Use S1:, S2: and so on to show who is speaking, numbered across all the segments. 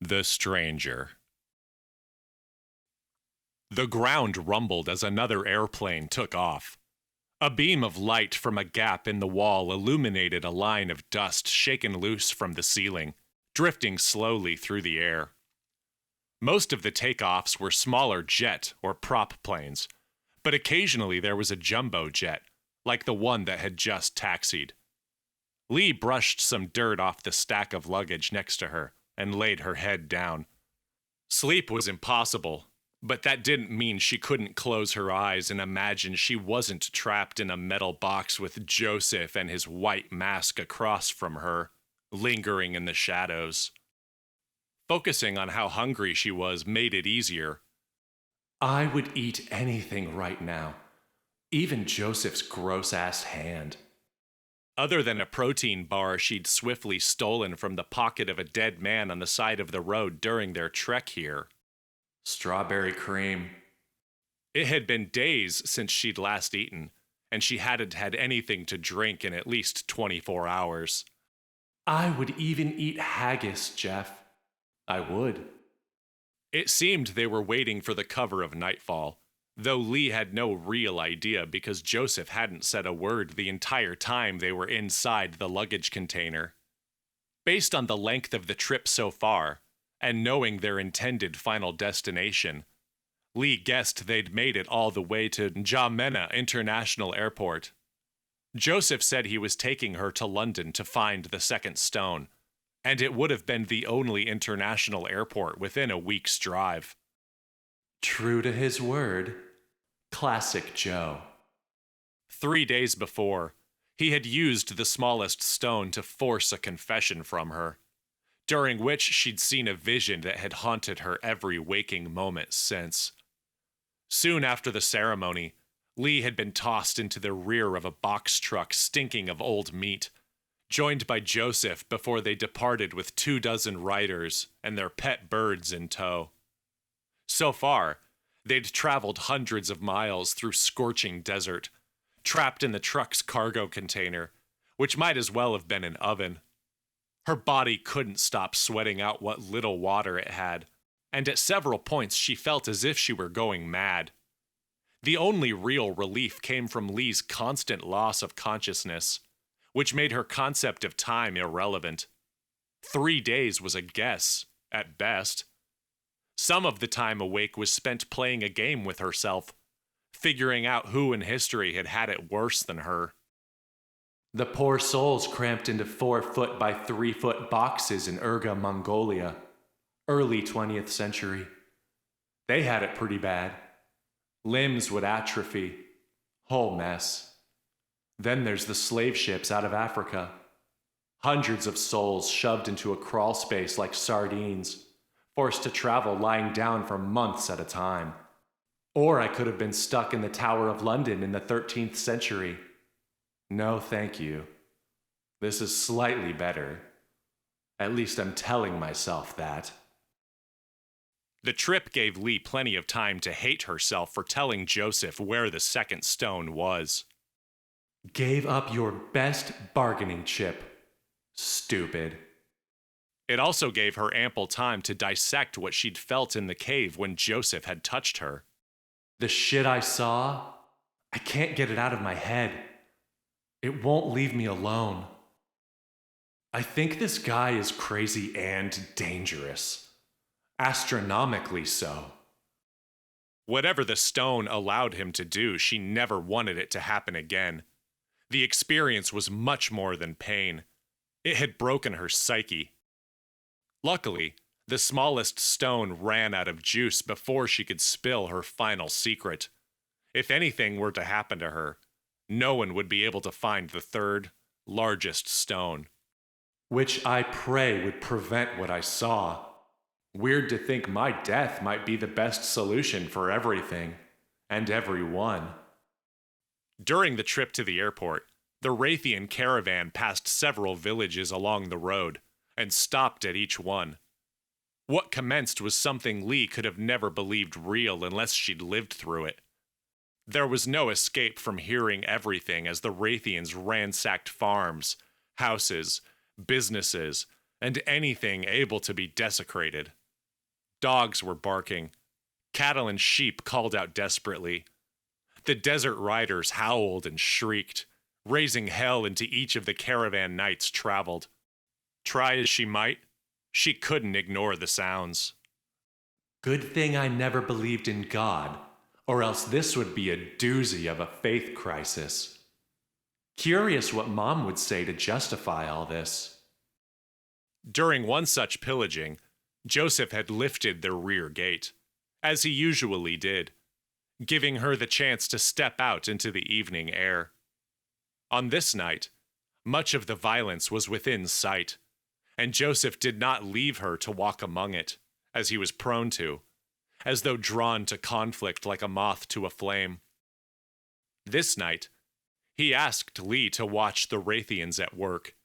S1: The Stranger. The ground rumbled as another airplane took off. A beam of light from a gap in the wall illuminated a line of dust shaken loose from the ceiling, drifting slowly through the air. Most of the takeoffs were smaller jet or prop planes, but occasionally there was a jumbo jet, like the one that had just taxied. Leigh brushed some dirt off the stack of luggage next to her and laid her head down. Sleep was impossible, but that didn't mean she couldn't close her eyes and imagine she wasn't trapped in a metal box with Joseph and his white mask across from her, lingering in the shadows. Focusing on how hungry she was made it easier.
S2: I would eat anything right now, even Joseph's gross-ass hand.
S1: Other than a protein bar she'd swiftly stolen from the pocket of a dead man on the side of the road during their trek here.
S2: Strawberry cream.
S1: It had been days since she'd last eaten, and she hadn't had anything to drink in at least 24 hours.
S2: I would even eat haggis, Jeff. I would.
S1: It seemed they were waiting for the cover of nightfall, though Leigh had no real idea because Joseph hadn't said a word the entire time they were inside the luggage container. Based on the length of the trip so far, and knowing their intended final destination, Leigh guessed they'd made it all the way to N'Djamena International Airport. Joseph said he was taking her to London to find the second stone, and it would have been the only international airport within a week's drive.
S2: True to his word. Classic Joe.
S1: 3 days before, he had used the smallest stone to force a confession from her, during which she'd seen a vision that had haunted her every waking moment since. Soon after the ceremony, Leigh had been tossed into the rear of a box truck stinking of old meat, joined by Joseph before they departed with 24 riders and their pet birds in tow. So far, they'd traveled hundreds of miles through scorching desert, trapped in the truck's cargo container, which might as well have been an oven. Her body couldn't stop sweating out what little water it had, and at several points she felt as if she were going mad. The only real relief came from Leigh's constant loss of consciousness, which made her concept of time irrelevant. 3 days was a guess, at best. Some of the time awake was spent playing a game with herself, figuring out who in history had had it worse than her.
S2: The poor souls cramped into 4-foot by 3-foot boxes in Urga, Mongolia, early 20th century. They had it pretty bad. Limbs would atrophy. Whole mess. Then there's the slave ships out of Africa. Hundreds of souls shoved into a crawl space like sardines, forced to travel lying down for months at a time. Or I could have been stuck in the Tower of London in the 13th century. No, thank you. This is slightly better. At least I'm telling myself that.
S1: The trip gave Leigh plenty of time to hate herself for telling Joseph where the second stone was.
S2: Gave up your best bargaining chip. Stupid.
S1: It also gave her ample time to dissect what she'd felt in the cave when Joseph had touched her.
S2: The shit I saw, I can't get it out of my head. It won't leave me alone. I think this guy is crazy and dangerous. Astronomically so.
S1: Whatever the stone allowed him to do, she never wanted it to happen again. The experience was much more than pain. It had broken her psyche. Luckily, the smallest stone ran out of juice before she could spill her final secret. If anything were to happen to her, no one would be able to find the third, largest stone.
S2: Which I pray would prevent what I saw. Weird to think my death might be the best solution for everything, and everyone.
S1: During the trip to the airport, the Wraithian caravan passed several villages along the road, and stopped at each one. What commenced was something Leigh could have never believed real unless she'd lived through it. There was no escape from hearing everything as the Wraithians ransacked farms, houses, businesses, and anything able to be desecrated. Dogs were barking. Cattle and sheep called out desperately. The desert riders howled and shrieked, raising hell into each of the caravan knights traveled. Try as she might, she couldn't ignore the sounds.
S2: Good thing I never believed in God, or else this would be a doozy of a faith crisis. Curious what Mom would say to justify all this.
S1: During one such pillaging, Joseph had lifted the rear gate, as he usually did, giving her the chance to step out into the evening air. On this night, much of the violence was within sight, and Joseph did not leave her to walk among it, as he was prone to, as though drawn to conflict like a moth to a flame. This night, he asked Leigh to watch the Wraithians at work,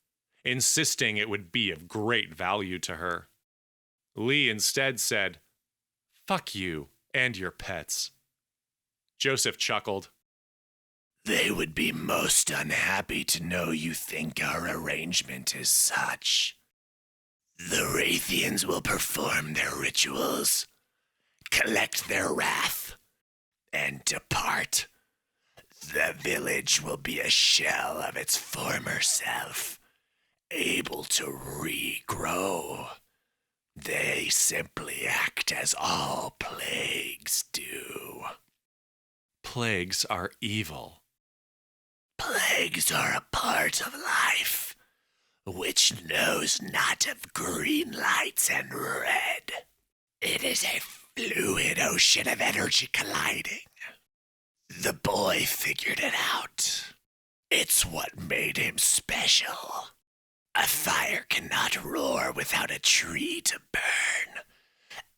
S1: insisting it would be of great value to her. Leigh instead said, "Fuck you and your pets." Joseph chuckled.
S3: They would be most unhappy to know you think our arrangement is such. The Wraithians will perform their rituals, collect their wrath, and depart. The village will be a shell of its former self, able to regrow. They simply act as all plagues do.
S1: Plagues are evil.
S3: Plagues are a part of life, which knows not of green lights and red. It is a fluid ocean of energy colliding. The boy figured it out. It's what made him special. A fire cannot roar without a tree to burn,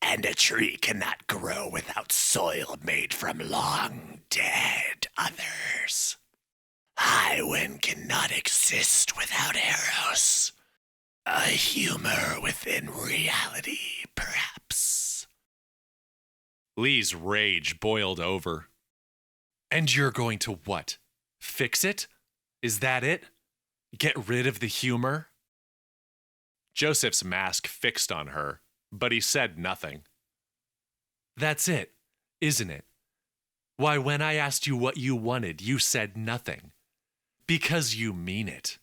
S3: and a tree cannot grow without soil made from long dead others. Highwind cannot exist without Eros. A humor within reality, perhaps.
S1: Leigh's rage boiled over. And you're going to what? Fix it? Is that it? Get rid of the humor? Joseph's mask fixed on her, but he said nothing. That's it, isn't it? Why, when I asked you what you wanted, you said nothing. Because you mean it.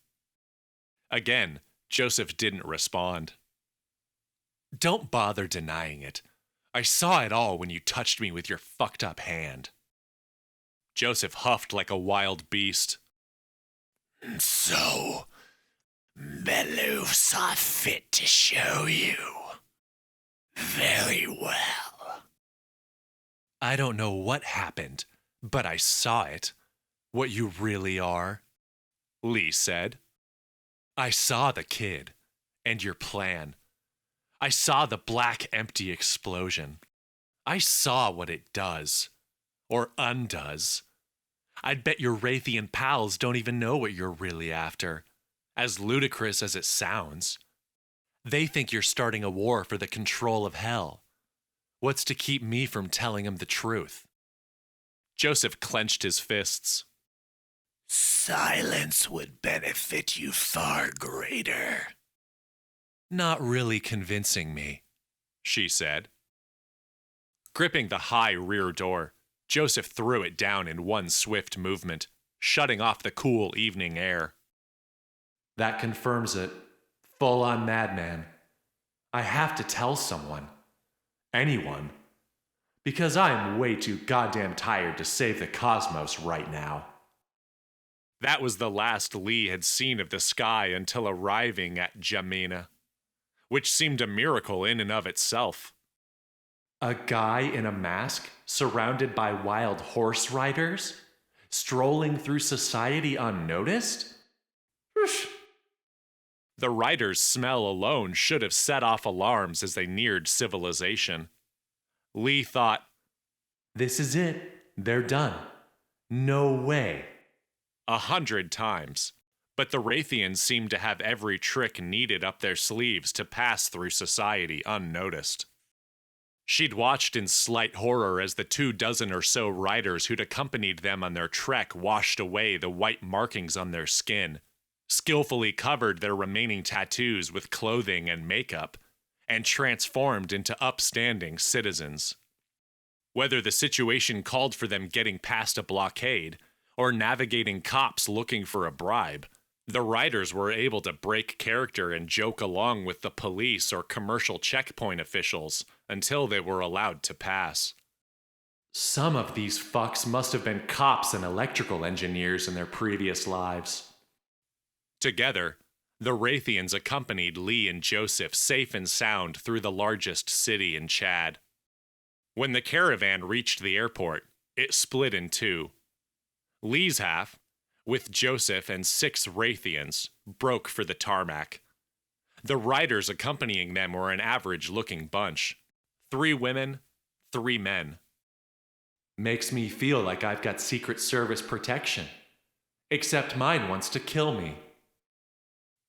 S1: Again, Joseph didn't respond. Don't bother denying it. I saw it all when you touched me with your fucked up hand. Joseph huffed like a wild beast.
S3: So, Bellew saw fit to show you. Very well.
S1: I don't know what happened, but I saw it. What you really are, Leigh said. I saw the kid, and your plan. I saw the black empty explosion. I saw what it does, or undoes. I'd bet your Wraithian pals don't even know what you're really after, as ludicrous as it sounds. They think you're starting a war for the control of hell. What's to keep me from telling them the truth? Joseph clenched his fists.
S3: Silence would benefit you far greater.
S1: Not really convincing me, she said. Gripping the high rear door, Joseph threw it down in one swift movement, shutting off the cool evening air.
S2: That confirms it. Full-on madman. I have to tell someone. Anyone. Because I am way too goddamn tired to save the cosmos right now.
S1: That was the last Leigh had seen of the sky until arriving at Jamina, which seemed a miracle in and of itself.
S2: A guy in a mask, surrounded by wild horse riders, strolling through society unnoticed?
S1: The riders' smell alone should have set off alarms as they neared civilization. Leigh thought,
S2: This is it. They're done. No way.
S1: 100 times. But the Wraithians seemed to have every trick needed up their sleeves to pass through society unnoticed. She'd watched in slight horror as the 24 or so riders who'd accompanied them on their trek washed away the white markings on their skin, skillfully covered their remaining tattoos with clothing and makeup, and transformed into upstanding citizens. Whether the situation called for them getting past a blockade or navigating cops looking for a bribe, the riders were able to break character and joke along with the police or commercial checkpoint officials until they were allowed to pass.
S2: Some of these fucks must have been cops and electrical engineers in their previous lives.
S1: Together, the Wraithians accompanied Leigh and Joseph safe and sound through the largest city in Chad. When the caravan reached the airport, it split in two. Leigh's half, with Joseph and 6 Wraithians, broke for the tarmac. The riders accompanying them were an average-looking bunch. 3 women, 3 men.
S2: Makes me feel like I've got Secret Service protection. Except mine wants to kill me.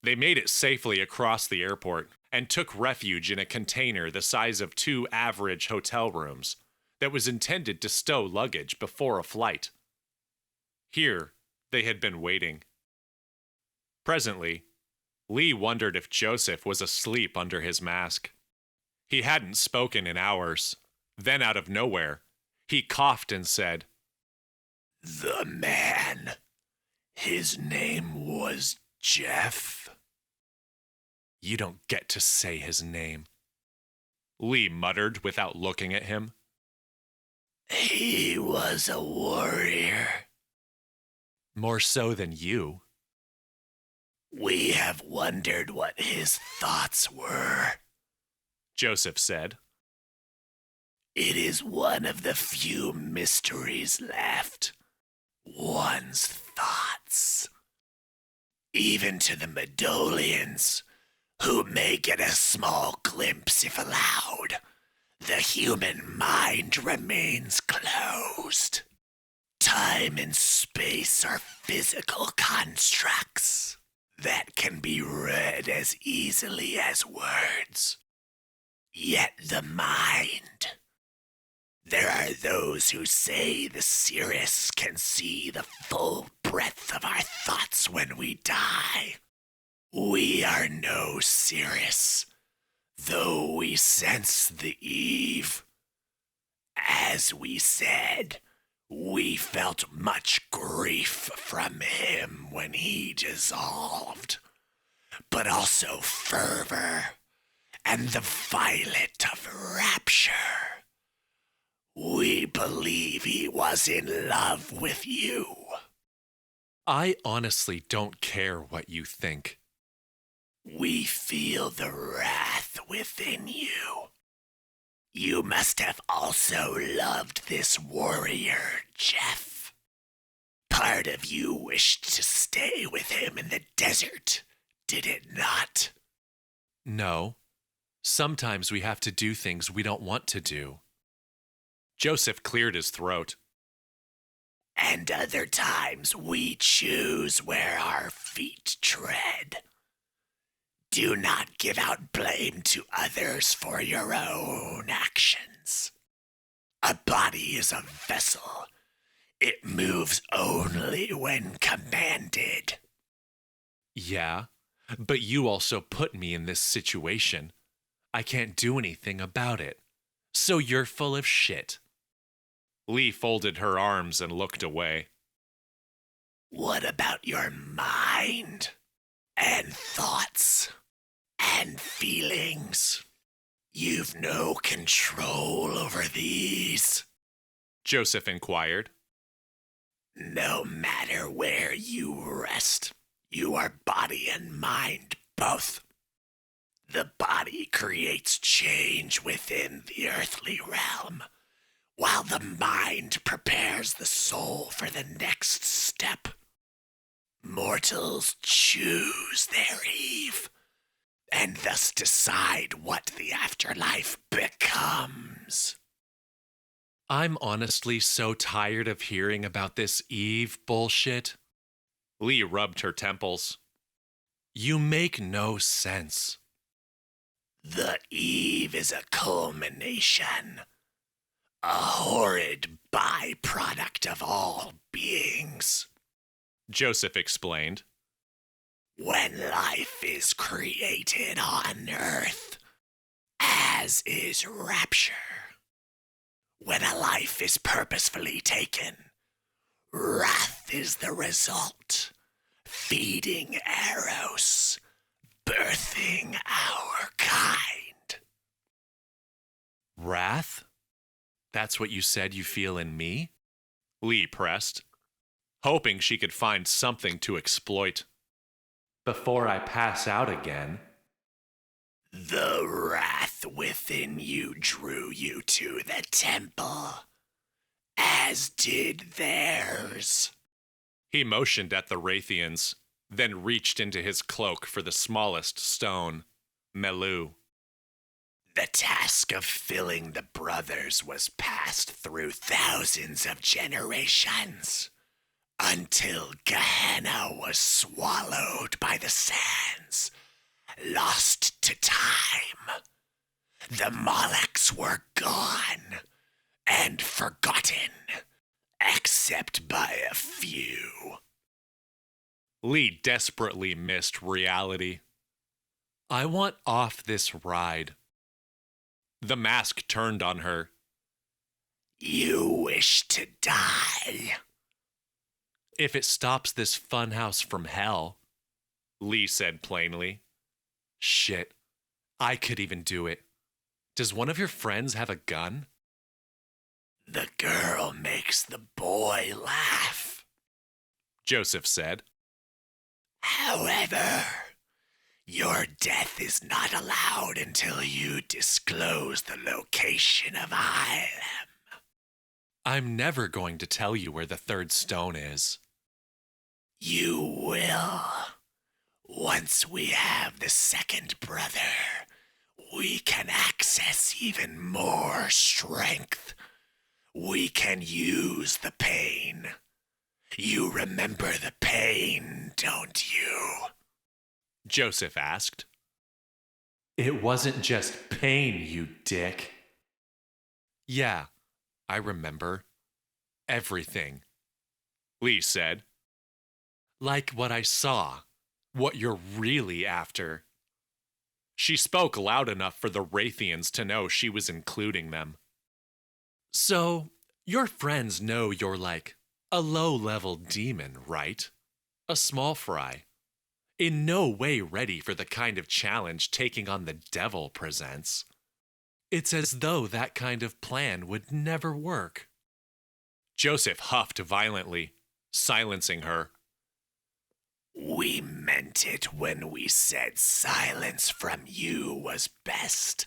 S1: They made it safely across the airport and took refuge in a container the size of 2 average hotel rooms that was intended to stow luggage before a flight. Here, they had been waiting. Presently, Leigh wondered if Joseph was asleep under his mask. He hadn't spoken in hours. Then, out of nowhere, he coughed and said,
S3: "The man. His name was Jeff."
S1: "You don't get to say his name," Leigh muttered without looking at him.
S3: "He was a warrior."
S1: "More so than you."
S3: "We have wondered what his thoughts were,"
S1: Joseph said.
S3: "It is one of the few mysteries left. One's thoughts. Even to the Medolians, who may get a small glimpse if allowed, the human mind remains closed. Time and space are physical constructs that can be read as easily as words. Yet the mind. There are those who say the seeress can see the full breadth of our thoughts when we die. We are no seeress, though we sense the eve. As we said, we felt much grief from him when he dissolved, but also fervor and the violet of rapture. We believe he was in love with you."
S1: "I honestly don't care what you think."
S3: "We feel the wrath within you. You must have also loved this warrior, Jeff. Part of you wished to stay with him in the desert, did it not?"
S1: "No. Sometimes we have to do things we don't want to do." Joseph cleared his throat.
S3: "And other times we choose where our feet tread. Do not give out blame to others for your own actions. A body is a vessel. It moves only when commanded."
S1: "Yeah, but you also put me in this situation. I can't do anything about it. So you're full of shit." Leigh folded her arms and looked away.
S3: "What about your mind and thoughts and feelings? You've no control over these?"
S1: Joseph inquired.
S3: "No matter where you rest, you are body and mind both. The body creates change within the earthly realm, while the mind prepares the soul for the next step. Mortals choose their eve, and thus decide what the afterlife becomes."
S1: I'm honestly so tired of hearing about this Eve bullshit. Leigh rubbed her temples. You make no sense.
S3: The eve is a culmination, a horrid byproduct of all beings.
S1: Joseph explained.
S3: When life is created on earth, as is rapture. When a life is purposefully taken, wrath is the result, feeding Eros, birthing our kind.
S1: Wrath? That's what you said you feel in me? Leigh pressed, hoping she could find something to exploit.
S2: Before I pass out again.
S3: The wrath within you drew you to the temple, as did theirs.
S1: He motioned at the Wraithians, then reached into his cloak for the smallest stone, Melu.
S3: The task of filling the brothers was passed through thousands of generations, until Gehenna was swallowed by the sands, lost to time. The Molochs were gone and forgotten, except by a few.
S1: Leigh desperately missed reality. I want off this ride. The mask turned on her.
S3: You wish to die?
S1: If it stops this funhouse from hell, Leigh said plainly. Shit, I could even do it. Does one of your friends have a gun?
S3: The girl makes the boy laugh,
S1: Joseph said.
S3: However, your death is not allowed until you disclose the location of Ilem.
S1: I'm never going to tell you where the third stone is.
S3: You will. Once we have the second brother, we can access even more strength. We can use the pain. You remember the pain, don't you?
S1: Joseph asked.
S2: It wasn't just pain, you dick.
S1: Yeah, I remember. Everything, Leigh said. Like what I saw, what you're really after. She spoke loud enough for the Wraithians to know she was including them. So, your friends know you're like a low-level demon, right? A small fry. In no way ready for the kind of challenge taking on the devil presents. It's as though that kind of plan would never work. Joseph huffed violently, silencing her.
S3: We meant it when we said silence from you was best.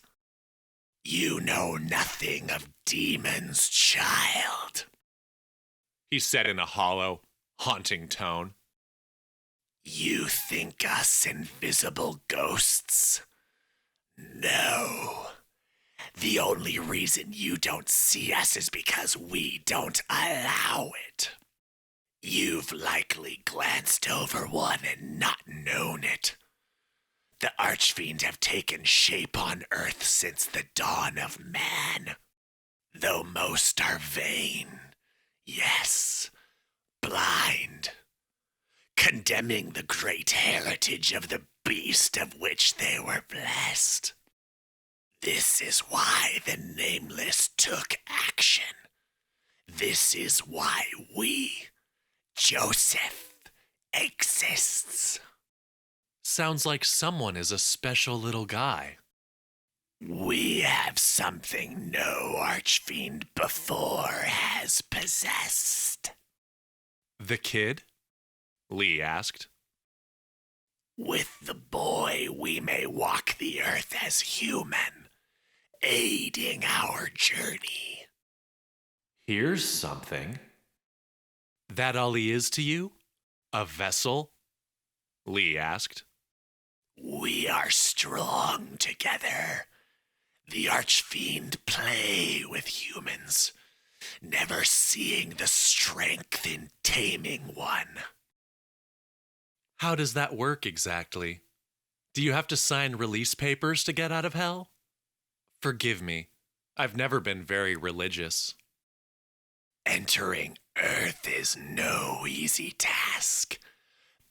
S3: You know nothing of demons, child,
S1: He said in a hollow, haunting tone.
S3: You think us invisible ghosts? No. The only reason you don't see us is because we don't allow it. You've likely glanced over one and not known it. The Archfiend have taken shape on Earth since the dawn of man. Though most are vain, yes, blind, condemning the great heritage of the beast of which they were blessed. This is why the Nameless took action. This is why we, Joseph, exists.
S1: Sounds like someone is a special little guy.
S3: We have something no Archfiend before has possessed.
S1: The kid? Leigh asked.
S3: With the boy, we may walk the earth as human, aiding our journey.
S2: Here's something.
S1: That all he is to you? A vessel? Leigh asked.
S3: We are strong together. The Archfiend play with humans, never seeing the strength in taming one.
S1: How does that work exactly? Do you have to sign release papers to get out of hell? Forgive me. I've never been very religious.
S3: Entering Earth is no easy task,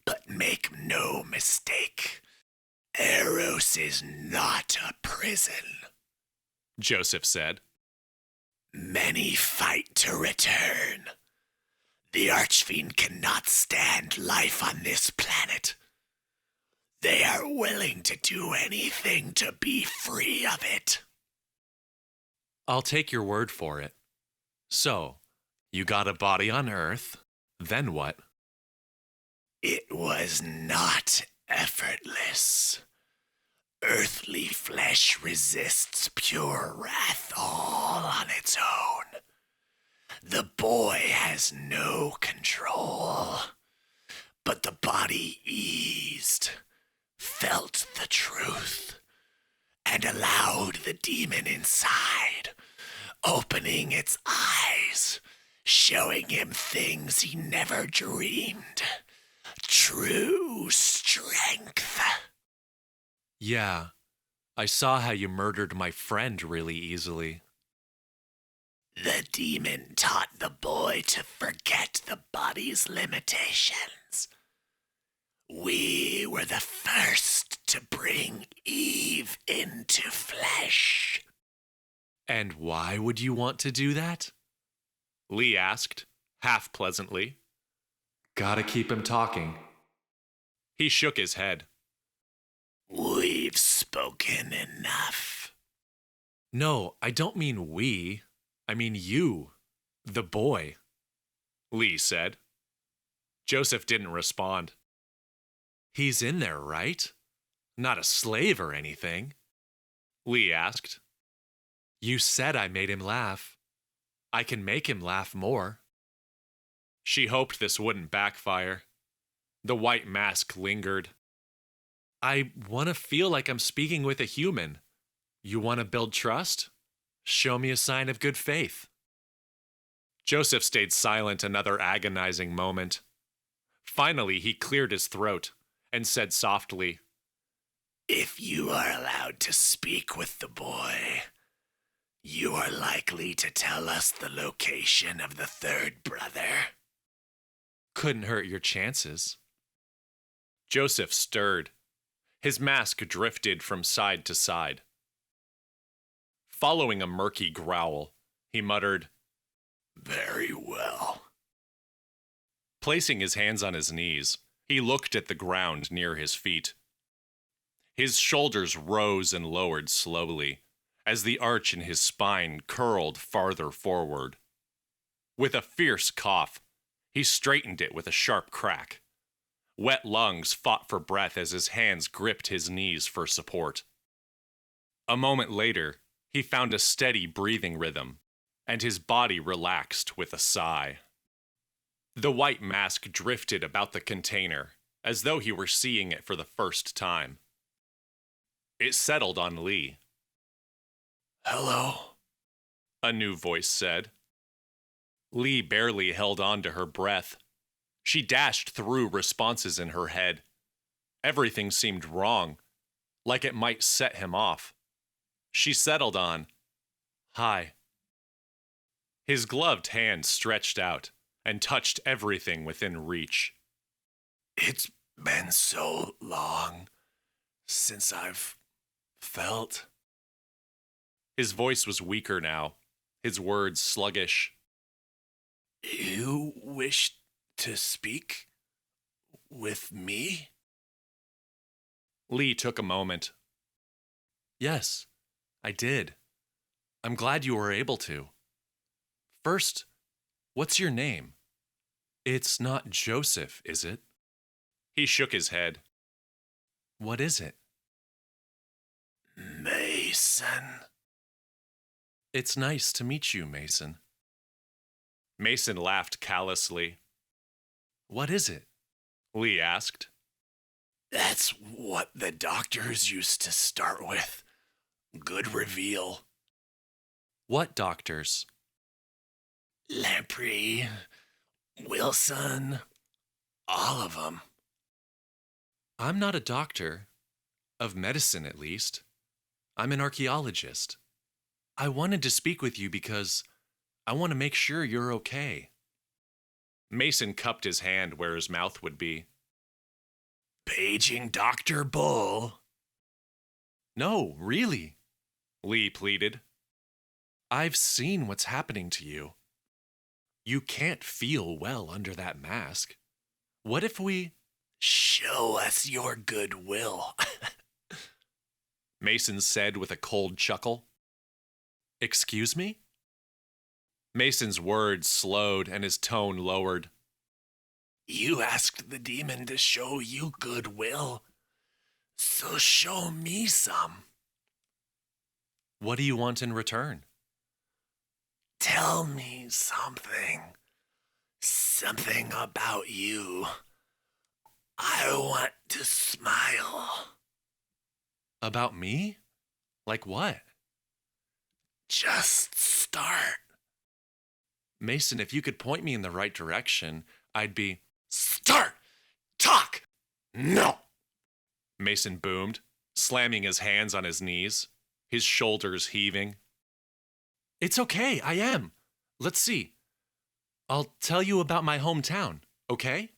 S3: But make no mistake, Eros is not a prison.
S1: Joseph said.
S3: Many fight to return. The Archfiend cannot stand life on this planet. They are willing to do anything to be free of it.
S1: I'll take your word for it. So, you got a body on Earth, then what?
S3: It was not effortless. Earthly flesh resists pure wrath all on its own. The boy has no control, but the body eased, felt the truth, and allowed the demon inside, opening its eyes, showing him things he never dreamed. True strength.
S1: Yeah, I saw how you murdered my friend really easily.
S3: The demon taught the boy to forget the body's limitations. We were the first to bring Eve into flesh.
S1: And why would you want to do that? Leigh asked, half pleasantly.
S2: Gotta keep him talking.
S1: He shook his head.
S3: We've spoken enough.
S1: No, I don't mean we. I mean you, the boy, Leigh said. Joseph didn't respond. He's in there, right? Not a slave or anything? Leigh asked. You said I made him laugh. I can make him laugh more. She hoped this wouldn't backfire. The white mask lingered. I want to feel like I'm speaking with a human. You want to build trust? Show me a sign of good faith. Joseph stayed silent another agonizing moment. Finally, he cleared his throat and said softly,
S3: If you are allowed to speak with the boy, you are likely to tell us the location of the third brother.
S1: Couldn't hurt your chances. Joseph stirred. His mask drifted from side to side. Following a murky growl, he muttered,
S3: Very well.
S1: Placing his hands on his knees, he looked at the ground near his feet. His shoulders rose and lowered slowly, as the arch in his spine curled farther forward. With a fierce cough, he straightened it with a sharp crack. Wet lungs fought for breath as his hands gripped his knees for support. A moment later, he found a steady breathing rhythm, and his body relaxed with a sigh. The white mask drifted about the container, as though he were seeing it for the first time. It settled on Leigh.
S3: Hello,
S1: A new voice said. Leigh barely held on to her breath. She dashed through responses in her head. Everything seemed wrong, like it might set him off. She settled on, Hi. His gloved hand stretched out and touched everything within reach.
S3: It's been so long since I've felt.
S1: His voice was weaker now, his words sluggish.
S3: You wish to speak with me?
S1: Leigh took a moment. Yes, I did. I'm glad you were able to. First, what's your name? It's not Joseph, is it? He shook his head. What is it?
S3: Mason.
S1: It's nice to meet you, Mason. Mason laughed callously. What is it? Leigh asked.
S3: That's what the doctors used to start with. Good reveal.
S1: What doctors?
S3: Lamprey, Wilson, all of them.
S1: I'm not a doctor. Of medicine, at least. I'm an archaeologist. I wanted to speak with you because I want to make sure you're okay. Mason cupped his hand where his mouth would be.
S3: paging Dr. Bull.
S1: No, really, Leigh pleaded. I've seen what's happening to you. You can't feel well under that mask. What if we...
S3: Show us your goodwill.
S1: Mason said with a cold chuckle. Excuse me? Mason's words slowed and his tone lowered.
S3: You asked the demon to show you goodwill, so show me some.
S1: What do you want in return?
S3: Tell me something. Something about you. I want to smile.
S1: About me? Like what?
S3: Just start.
S1: Mason, if you could point me in the right direction, I'd be...
S3: Start! Talk! No!
S1: Mason boomed, slamming his hands on his knees, his shoulders heaving. It's okay, I am. Let's see. I'll tell you about my hometown, okay?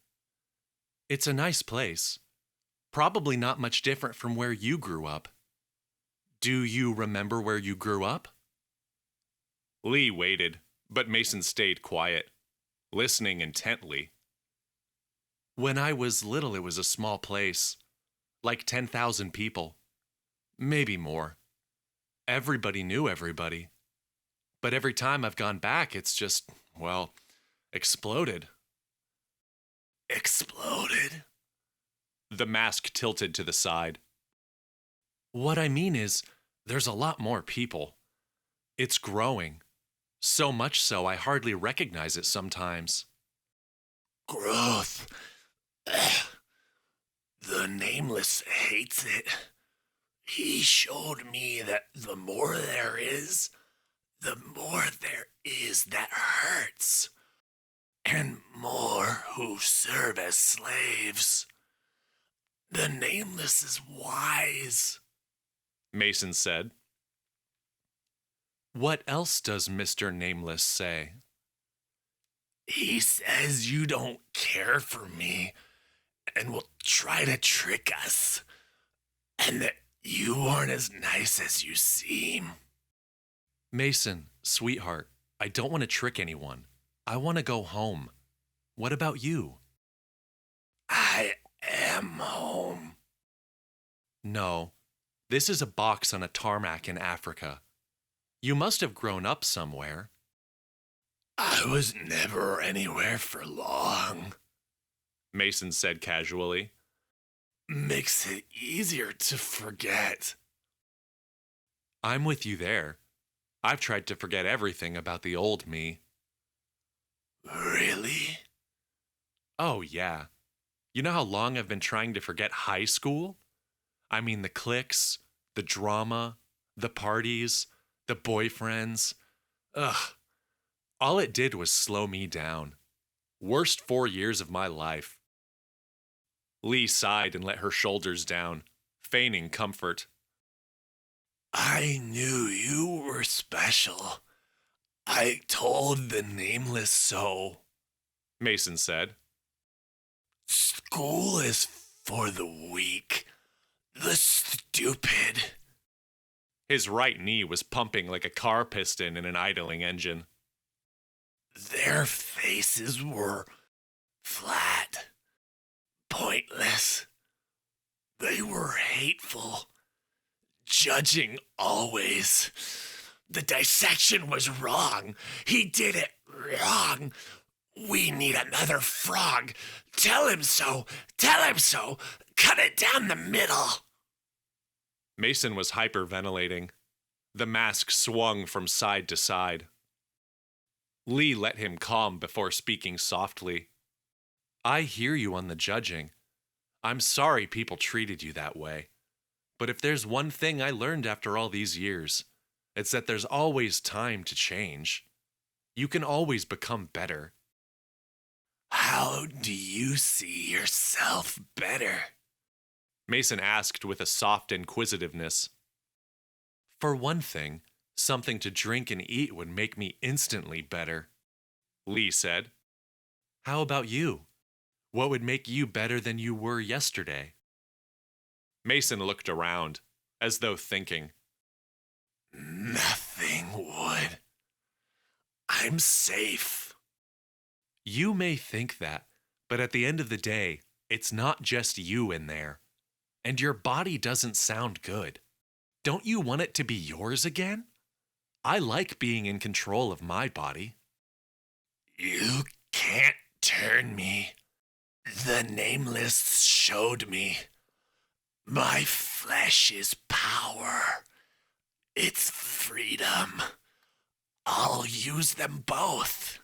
S1: It's a nice place. Probably not much different from where you grew up. Do you remember where you grew up? Leigh waited, but Mason stayed quiet, listening intently. When I was little, it was a small place, like 10,000 people, maybe more. Everybody knew everybody. But every time I've gone back, it's just, well, exploded.
S3: Exploded?
S1: The mask tilted to the side. What I mean is, there's a lot more people. It's growing. So much so, I hardly recognize it sometimes.
S3: Growth. Ugh. The Nameless hates it. He showed me that the more there is, the more there is that hurts. And more who serve as slaves. The Nameless is wise,
S1: Mason said. What else does Mr. Nameless say?
S3: He says you don't care for me and will try to trick us, and that you aren't as nice as you seem.
S1: Mason, sweetheart, I don't want to trick anyone. I want to go home. What about you?
S3: I am home.
S1: No, this is a box on a tarmac in Africa. You must have grown up somewhere.
S3: I was never anywhere for long,
S1: Mason said casually.
S3: Makes it easier to forget.
S1: I'm with you there. I've tried to forget everything about the old me.
S3: Really?
S1: Oh, yeah. You know how long I've been trying to forget high school? I mean, the cliques, the drama, the parties, the boyfriends. Ugh. All it did was slow me down. Worst 4 years of my life. Leigh sighed and let her shoulders down, feigning comfort.
S3: I knew you were special. I told the Nameless so,
S1: Mason said.
S3: School is for the weak, the stupid.
S1: His right knee was pumping like a car piston in an idling engine.
S3: Their faces were flat, pointless. They were hateful, judging always. The dissection was wrong. He did it wrong. We need another frog. Tell him so. Tell him so. Cut it down the middle.
S1: Mason was hyperventilating. The mask swung from side to side. Leigh let him calm before speaking softly. I hear you on the judging. I'm sorry people treated you that way. But if there's one thing I learned after all these years, it's that there's always time to change. You can always become better.
S3: How do you see yourself better?
S1: Mason asked with a soft inquisitiveness. For one thing, something to drink and eat would make me instantly better, Leigh said. How about you? What would make you better than you were yesterday? Mason looked around, as though thinking.
S3: Nothing would. I'm safe.
S1: You may think that, but at the end of the day, it's not just you in there. And your body doesn't sound good. Don't you want it to be yours again? I like being in control of my body.
S3: You can't turn me. The Nameless showed me. My flesh is power. It's freedom. I'll use them both.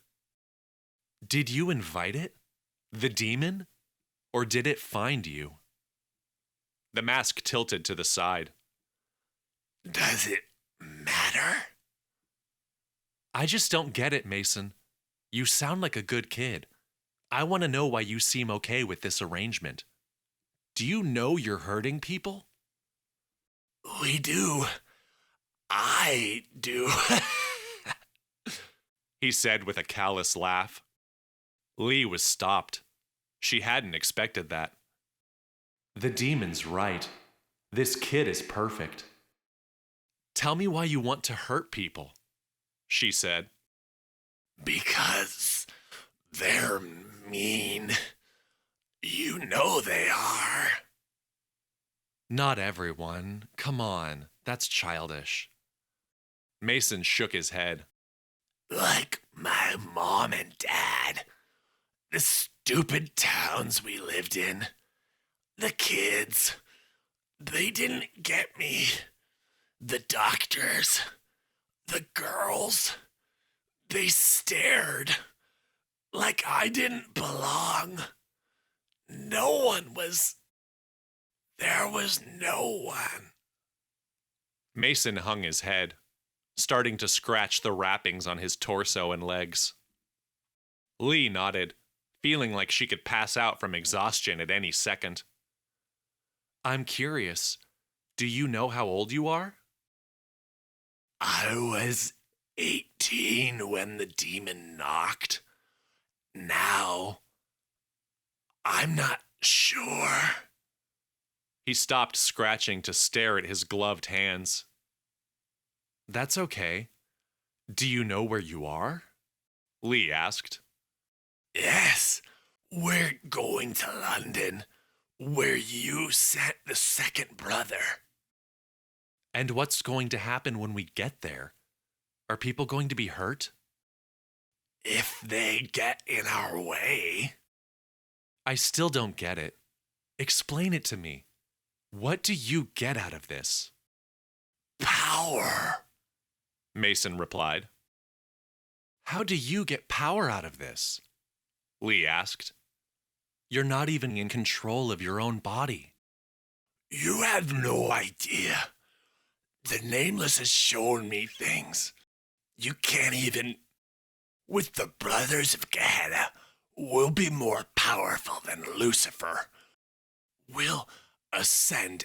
S1: Did you invite it? The demon? Or did it find you? The mask tilted to the side.
S3: Does it matter?
S1: I just don't get it, Mason. You sound like a good kid. I want to know why you seem okay with this arrangement. Do you know you're hurting people?
S3: We do. I do.
S1: He said with a callous laugh. Leigh was stopped. She hadn't expected that.
S2: The demon's right. This kid is perfect.
S1: Tell me why you want to hurt people, she said.
S3: Because they're mean. You know they are.
S1: Not everyone. Come on, that's childish. Mason shook his head.
S3: Like my mom and dad. The stupid towns we lived in. The kids. They didn't get me. The doctors. The girls. They stared. Like I didn't belong. No one was... There was no one.
S1: Mason hung his head, starting to scratch the wrappings on his torso and legs. Leigh nodded, feeling like she could pass out from exhaustion at any second. I'm curious, do you know how old you are?
S3: I was 18 when the demon knocked. Now, I'm not sure.
S1: He stopped scratching to stare at his gloved hands. That's okay. Do you know where you are? Leigh asked.
S3: Yes, we're going to London, where you sent the second brother.
S1: And what's going to happen when we get there? Are people going to be hurt?
S3: If they get in our way.
S1: I still don't get it. Explain it to me. What do you get out of this?
S3: Power,
S1: Mason replied. How do you get power out of this? Leigh asked. You're not even in control of your own body.
S3: You have no idea. The Nameless has shown me things. You can't even... With the Brothers of Gehenna, we'll be more powerful than Lucifer. We'll ascend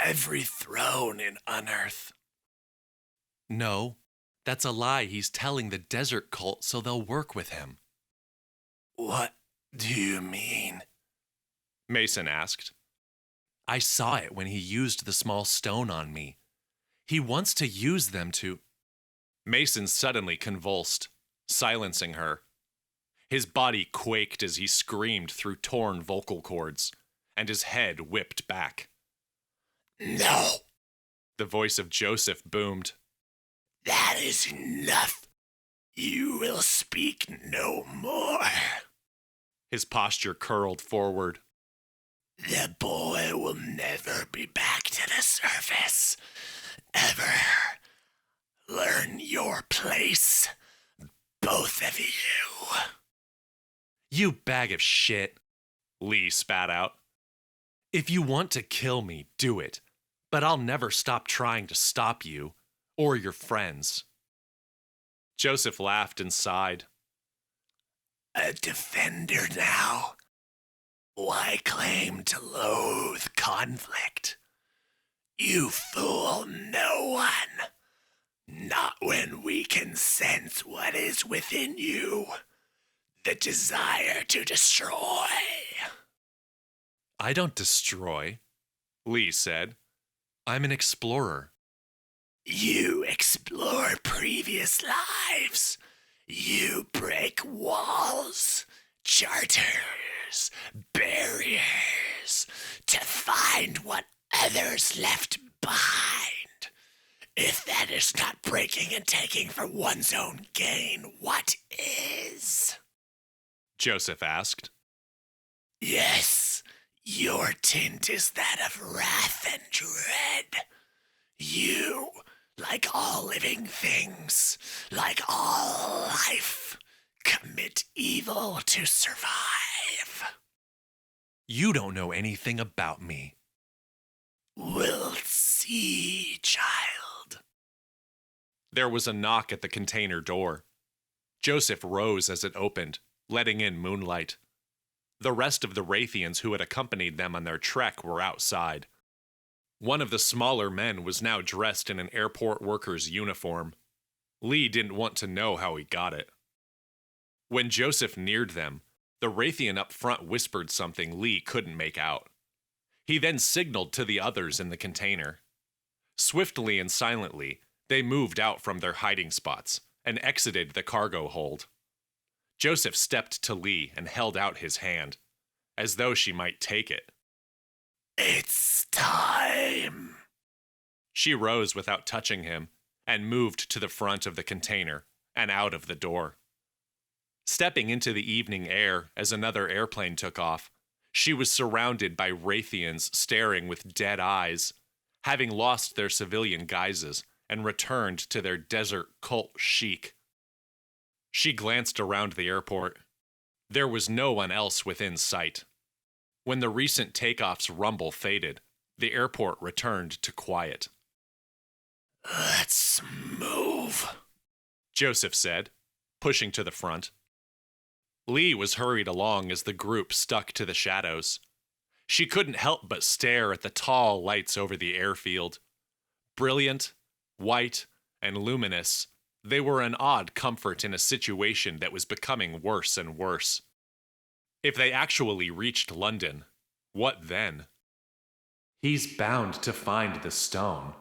S3: every throne in unearth.
S1: No, that's a lie he's telling the desert cult so they'll work with him.
S3: What do you mean?
S1: Mason asked. I saw it when he used the small stone on me. He wants to use them to... Mason suddenly convulsed, silencing her. His body quaked as he screamed through torn vocal cords, and his head whipped back.
S3: No!
S1: The voice of Joseph boomed.
S3: That is enough. You will speak no more.
S1: His posture curled forward.
S3: The boy will never be back to the surface. Ever. Learn your place, both of you.
S1: You bag of shit, Leigh spat out. If you want to kill me, do it. But I'll never stop trying to stop you, or your friends. Joseph laughed and sighed.
S3: A defender now. Why claim to loathe conflict? You fool no one. Not when we can sense what is within you. The desire to destroy.
S1: I don't destroy. Leigh said. I'm an explorer.
S3: You explore previous lives. You break walls, charters, barriers to find what others left behind. If that is not breaking and taking for one's own gain, what is?
S1: Joseph asked.
S3: Yes, your tint is that of wrath and dread. You, like all living things, like all life, commit evil to survive.
S1: You don't know anything about me.
S3: We'll see, child.
S1: There was a knock at the container door. Joseph rose as it opened, letting in moonlight. The rest of the Wraithians who had accompanied them on their trek were outside. One of the smaller men was now dressed in an airport worker's uniform. Leigh didn't want to know how he got it. When Joseph neared them, the Wraithian up front whispered something Leigh couldn't make out. He then signaled to the others in the container. Swiftly and silently, they moved out from their hiding spots and exited the cargo hold. Joseph stepped to Leigh and held out his hand, as though she might take it.
S3: It's time.
S1: She rose without touching him and moved to the front of the container and out of the door. Stepping into the evening air as another airplane took off, she was surrounded by Wraithians staring with dead eyes, having lost their civilian guises and returned to their desert cult chic. She glanced around the airport. There was no one else within sight. When the recent takeoff's rumble faded, the airport returned to quiet.
S3: Let's move,
S1: Joseph said, pushing to the front. Leigh was hurried along as the group stuck to the shadows. She couldn't help but stare at the tall lights over the airfield. Brilliant, white, and luminous, they were an odd comfort in a situation that was becoming worse and worse. If they actually reached London, what then?
S2: He's bound to find the stone.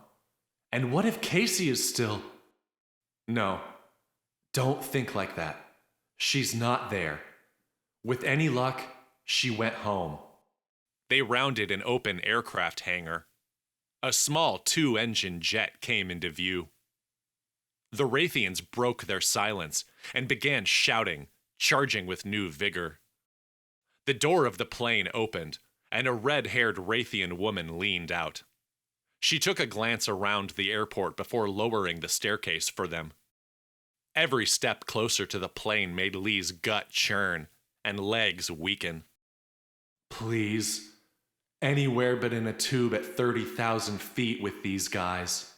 S2: And what if Casey is still... No, don't think like that. She's not there. With any luck, she went home.
S1: They rounded an open aircraft hangar. A small 2-engine jet came into view. The Wraithians broke their silence and began shouting, charging with new vigor. The door of the plane opened, and a red-haired Wraithian woman leaned out. She took a glance around the airport before lowering the staircase for them. Every step closer to the plane made Leigh's gut churn and legs weaken.
S2: Please, anywhere but in a tube at 30,000 feet with these guys.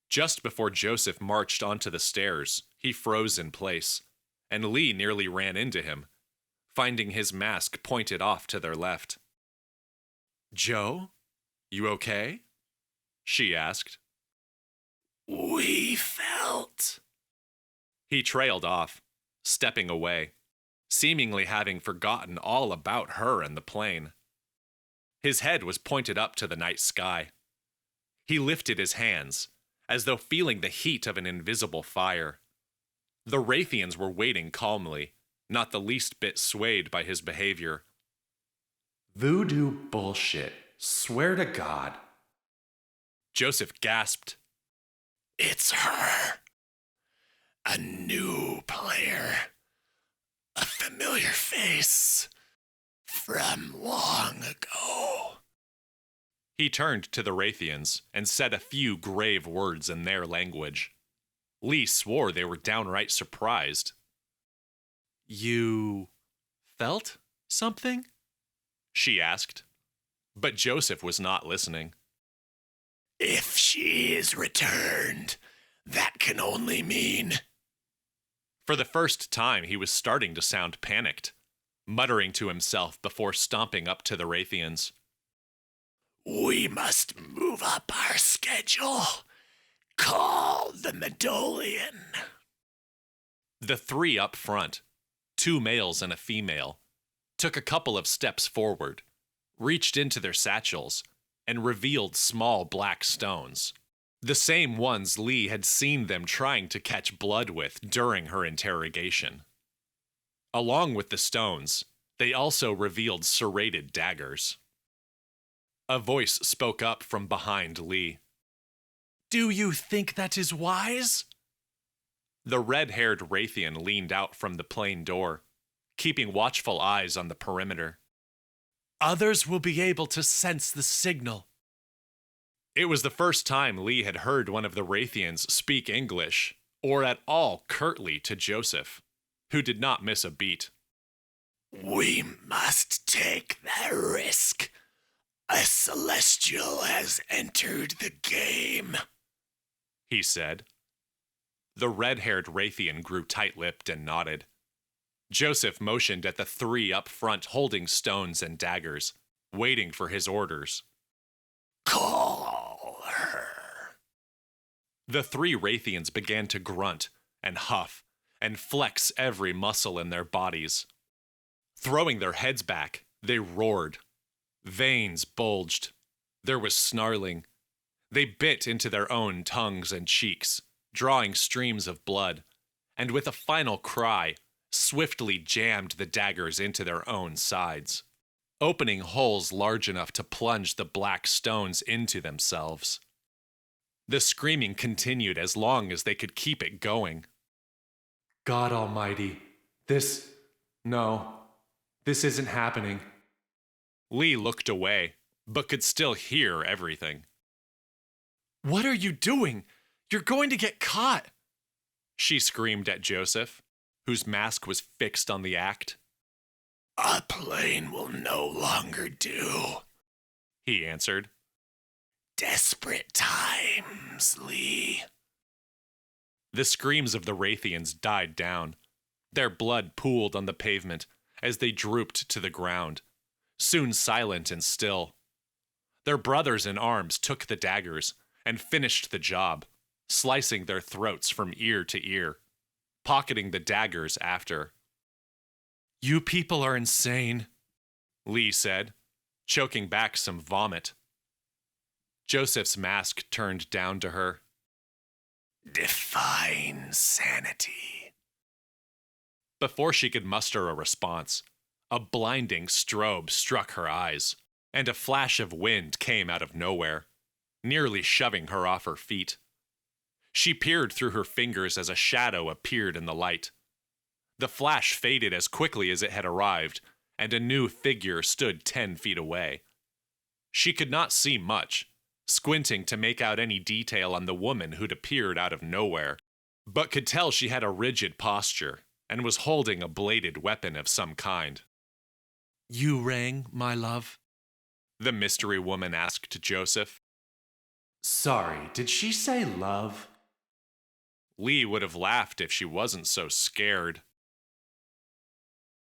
S1: Just before Joseph marched onto the stairs, he froze in place, and Leigh nearly ran into him, finding his mask pointed off to their left. Joe, you okay? She asked.
S3: We felt.
S1: He trailed off, stepping away, seemingly having forgotten all about her and the plane. His head was pointed up to the night sky. He lifted his hands, as though feeling the heat of an invisible fire. The Wraithians were waiting calmly, not the least bit swayed by his behavior.
S2: Voodoo bullshit. Swear to God.
S1: Joseph gasped.
S3: It's her. A new player. A familiar face. From long ago.
S1: He turned to the Wraithians and said a few grave words in their language. Leigh swore they were downright surprised. You felt something? She asked. But Joseph was not listening.
S3: If she is returned, that can only mean...
S1: For the first time, he was starting to sound panicked, muttering to himself before stomping up to the Wraithians.
S3: We must move up our schedule. Call the Medolian.
S1: The three up front, 2 males and a female, took a couple of steps forward, reached into their satchels, and revealed small black stones. The same ones Leigh had seen them trying to catch blood with during her interrogation. Along with the stones, they also revealed serrated daggers. A voice spoke up from behind Leigh. "Do you think that is wise?" The red-haired Wraithian leaned out from the plane door, keeping watchful eyes on the perimeter. "Others will be able to sense the signal." It was the first time Leigh had heard one of the Wraithians speak English, or at all curtly to Joseph, who did not miss a beat.
S3: "We must take that risk. A celestial has entered the game,"
S1: he said. The red-haired Wraithian grew tight-lipped and nodded. Joseph motioned at the three up front holding stones and daggers, waiting for his orders.
S3: "Call her."
S1: The three Wraithians began to grunt and huff and flex every muscle in their bodies. Throwing their heads back, they roared. Veins bulged. There was snarling. They bit into their own tongues and cheeks, drawing streams of blood, and with a final cry, swiftly jammed the daggers into their own sides, opening holes large enough to plunge the black stones into themselves. The screaming continued as long as they could keep it going.
S2: God Almighty, this isn't happening.
S1: Leigh looked away, but could still hear everything. "What are you doing? You're going to get caught!" she screamed at Joseph, whose mask was fixed on the act.
S3: "A plane will no longer do,"
S1: he answered.
S3: "Desperate times, Leigh."
S1: The screams of the Wraithians died down. Their blood pooled on the pavement as they drooped to the ground, soon silent and still. Their brothers in arms took the daggers and finished the job, slicing their throats from ear to ear, pocketing the daggers after. "You people are insane," Leigh said, choking back some vomit. Joseph's mask turned down to her.
S3: "Define sanity."
S1: Before she could muster a response, a blinding strobe struck her eyes, and a flash of wind came out of nowhere, nearly shoving her off her feet. She peered through her fingers as a shadow appeared in the light. The flash faded as quickly as it had arrived, and a new figure stood 10 feet away. She could not see much, squinting to make out any detail on the woman who'd appeared out of nowhere, but could tell she had a rigid posture and was holding a bladed weapon of some kind. "You rang, my love?" the mystery woman asked Joseph.
S2: Sorry, did she say love?
S1: Leigh would have laughed if she wasn't so scared.